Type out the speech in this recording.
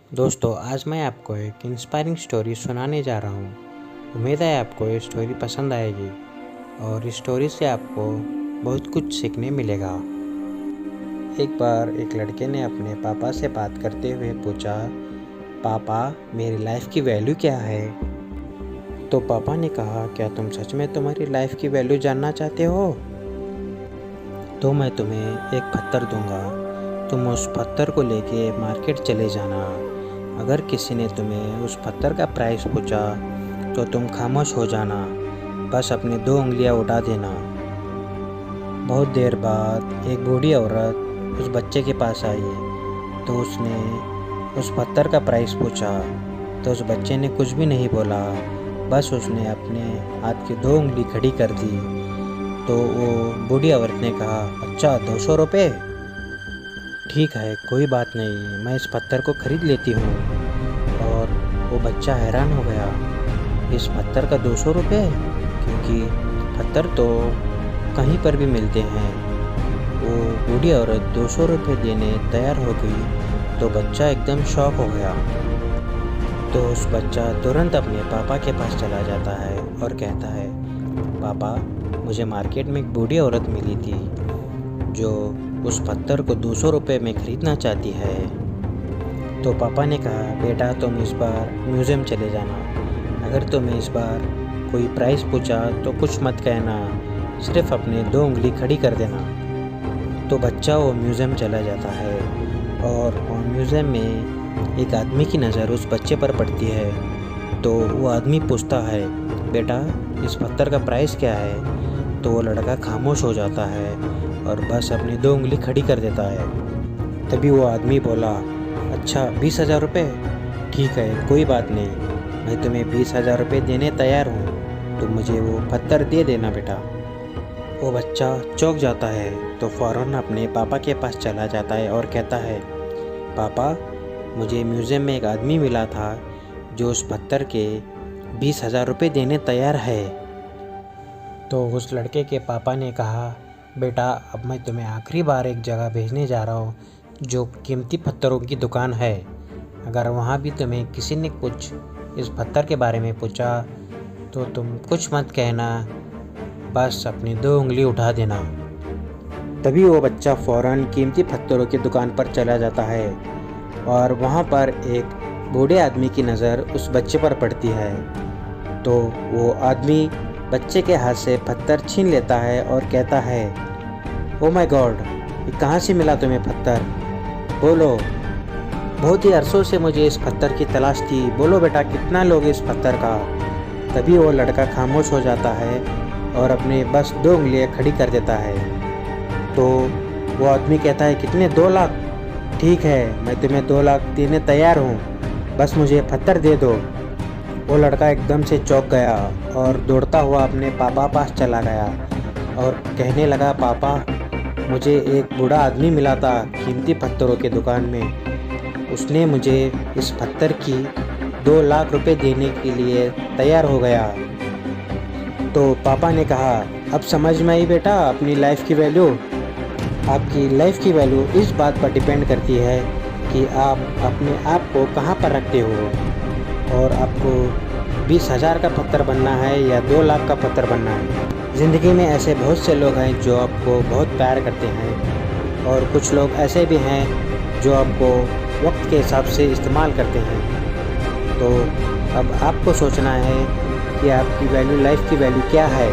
दोस्तों, आज मैं आपको एक इंस्पायरिंग स्टोरी सुनाने जा रहा हूँ। उम्मीद है आपको ये स्टोरी पसंद आएगी और इस स्टोरी से आपको बहुत कुछ सीखने मिलेगा। एक बार एक लड़के ने अपने पापा से बात करते हुए पूछा, पापा मेरी लाइफ की वैल्यू क्या है? तो पापा ने कहा, क्या तुम सच में तुम्हारी लाइफ की वैल्यू जानना चाहते हो? तो मैं तुम्हें एक पत्थर दूंगा, तुम उस पत्थर को लेके मार्केट चले जाना। अगर किसी ने तुम्हें उस पत्थर का प्राइस पूछा तो तुम खामोश हो जाना, बस अपनी 2 उंगलियां उठा देना। बहुत देर बाद एक बूढ़ी औरत उस बच्चे के पास आई तो उसने उस पत्थर का प्राइस पूछा तो उस बच्चे ने कुछ भी नहीं बोला, बस उसने अपने हाथ की 2 उंगली खड़ी कर दी। तो वो बूढ़ी औरत ने कहा, अच्छा 200 रुपये? ठीक है, कोई बात नहीं, मैं इस पत्थर को खरीद लेती हूँ। और वो बच्चा हैरान हो गया, इस पत्थर का 200 रुपये? क्योंकि पत्थर तो कहीं पर भी मिलते हैं। वो बूढ़ी औरत 200 रुपये देने तैयार हो गई तो बच्चा एकदम शॉक हो गया। तो उस बच्चा तुरंत अपने पापा के पास चला जाता है और कहता है, पापा मुझे मार्केट में एक बूढ़ी औरत मिली थी जो उस पत्थर को 200 रुपये में ख़रीदना चाहती है। तो पापा ने कहा, बेटा तुम इस बार म्यूज़ियम चले जाना। अगर तुम्हें इस बार कोई प्राइस पूछा तो कुछ मत कहना, सिर्फ अपने 2 उंगली खड़ी कर देना। तो बच्चा वो म्यूज़ियम चला जाता है और म्यूज़ियम में एक आदमी की नज़र उस बच्चे पर पड़ती है। तो वो आदमी पूछता है, बेटा इस पत्थर का प्राइस क्या है? तो वो लड़का खामोश हो जाता है और बस अपनी 2 उंगली खड़ी कर देता है। तभी वो आदमी बोला, अच्छा 20,000 रुपये? ठीक है, कोई बात नहीं, मैं तुम्हें 20,000 रुपये देने तैयार हूँ, तो मुझे वो पत्थर दे देना बेटा। वो बच्चा चौंक जाता है तो फ़ौरन अपने पापा के पास चला जाता है और कहता है, पापा मुझे म्यूज़ियम में एक आदमी मिला था जो उस पत्थर के 20,000 रुपये देने तैयार है। तो उस लड़के के पापा ने कहा, बेटा अब मैं तुम्हें आखिरी बार एक जगह भेजने जा रहा हूँ जो कीमती पत्थरों की दुकान है। अगर वहाँ भी तुम्हें किसी ने कुछ इस पत्थर के बारे में पूछा तो तुम कुछ मत कहना, बस अपनी 2 उंगली उठा देना। तभी वो बच्चा फ़ौरन कीमती पत्थरों की दुकान पर चला जाता है और वहाँ पर एक बूढ़े आदमी की नज़र उस बच्चे पर पड़ती है। तो वो आदमी बच्चे के हाथ से पत्थर छीन लेता है और कहता है, ओ माय गॉड, ये कहाँ से मिला तुम्हें पत्थर? बोलो, बहुत ही अरसों से मुझे इस पत्थर की तलाश थी, बोलो बेटा कितना लोगे इस पत्थर का? तभी वो लड़का खामोश हो जाता है और अपने बस 2 उंगलियां खड़ी कर देता है। तो वो आदमी कहता है, कितने? 2 लाख? ठीक है, मैं तुम्हें 2 लाख देने तैयार हूँ, बस मुझे पत्थर दे दो। वो लड़का एकदम से चौंक गया और दौड़ता हुआ अपने पापा पास चला गया और कहने लगा, पापा मुझे एक बूढ़ा आदमी मिला था कीमती पत्थरों के दुकान में, उसने मुझे इस पत्थर की 2 लाख रुपए देने के लिए तैयार हो गया। तो पापा ने कहा, अब समझ में आई बेटा अपनी लाइफ की वैल्यू? आपकी लाइफ की वैल्यू इस बात पर डिपेंड करती है कि आप अपने आप को कहाँ पर रखते हो, और आपको 20,000 का पत्थर बनना है या 2 लाख का पत्थर बनना है। ज़िंदगी में ऐसे बहुत से लोग हैं जो आपको बहुत प्यार करते हैं और कुछ लोग ऐसे भी हैं जो आपको वक्त के हिसाब से इस्तेमाल करते हैं। तो अब आपको सोचना है कि आपकी वैल्यू, लाइफ की वैल्यू क्या है।